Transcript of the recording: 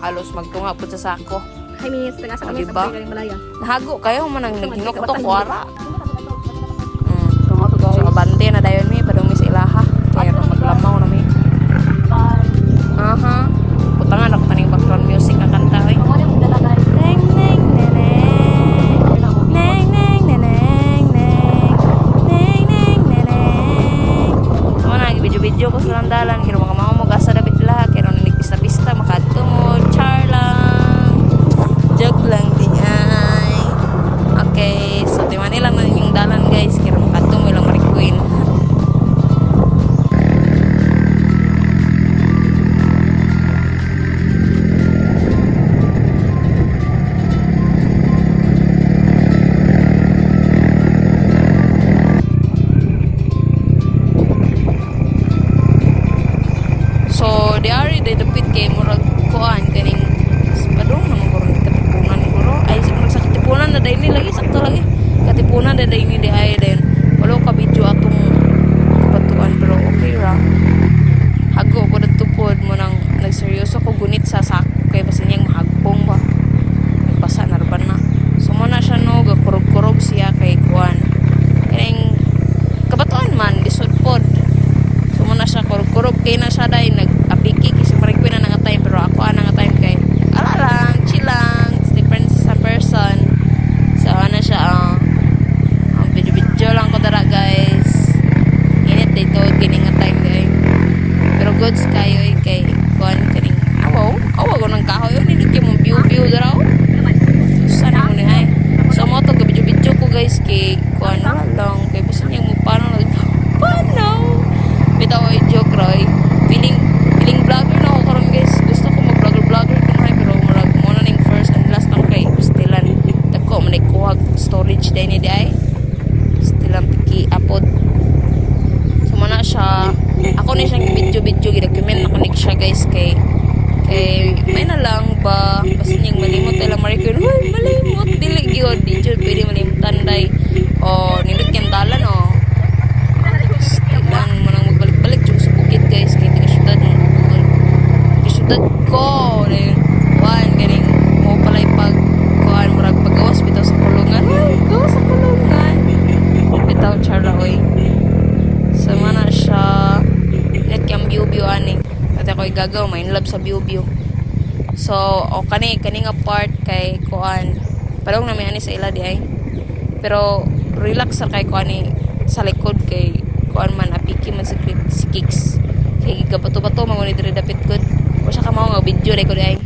halos magtunga po sa sako. Hi, miss. Taga sa kami Diba? sa Galing Malaya. Nahago kayo man ang naghinok to kuwara. Tunga to, guys. So abante na dayon mi padung mi sa ilaha. Kaya maglamaw na mi. Aha. Putangan ako taning background music ang kanta oy. Neng neng neneng. Neng neng neneng neng. Neng neng neneng. Mo na video-video ko sa landalan kiro mga mao mo gasa dapat lahat kiro nig pista-pista makadto mo char lang. Joke lang di ay. Okay, so timan lang na yung dalan guys kiro makadto mo lang Marie Queen. So, di ari day dapit kay murag kuan kaning padung nang guro katipunan guro ay siguro sa katipunan na day ni lagi sakto lagi katipunan na day ni di ay din walo ka video atong kabatuan pero okay ra hago ko tupod mo nang nagseryoso ko gunit sa sako kay basin niyang mahagbong ba nagpasa narban na so mo na siya no gakurog-kurog siya kay kuan kaning kabatuan man lisod pod so mo na siya kurog-kurog kay na siya day nag-apiki kasi Marie Queen na nga time pero ako nga time kay ala lang chill lang it's different sa person so ano siya ang video lang ko dara guys init dito kining nga time day pero goods kayo kay kuan kaning awaw ko nang kahoy yun hindi mo view dara sana mo ni ay so mo to video ko guys kay kuan wala lang kay basta niya mo paano bitaw ay joke Roy feeling vlogger na ako karon guys gusto ko mag vlogger kunahay pero murag mo na ning first and last lang kay stilan dako man kuha storage day ni ay stilan piki upload so mo na siya ako ni siyang video gidocument ako nig siya guys kay may na lang ba basta niyang malimot nila Marie Queen huy malimot dili gyud di jud pwede malimutan day o nindot yang dalan o stilan mo nang magbalik-balik yung sa bukid guys kay taga-syudad ko then kuan ganing mo palay pag kuan murag pagawas bitaw sa kulungan ay gawas sa kulungan bitaw charla oy so mana siya net yung view ani at ako'y gagaw may love sa view so o kani nga part kay kuan parang na may ani sa ila di ay pero relax sa kay kuan ni sa likod kay kuan man apiki man si Kicks kay gabato-bato mangunit diri dapit good o siya ka mao nga video day ko di ay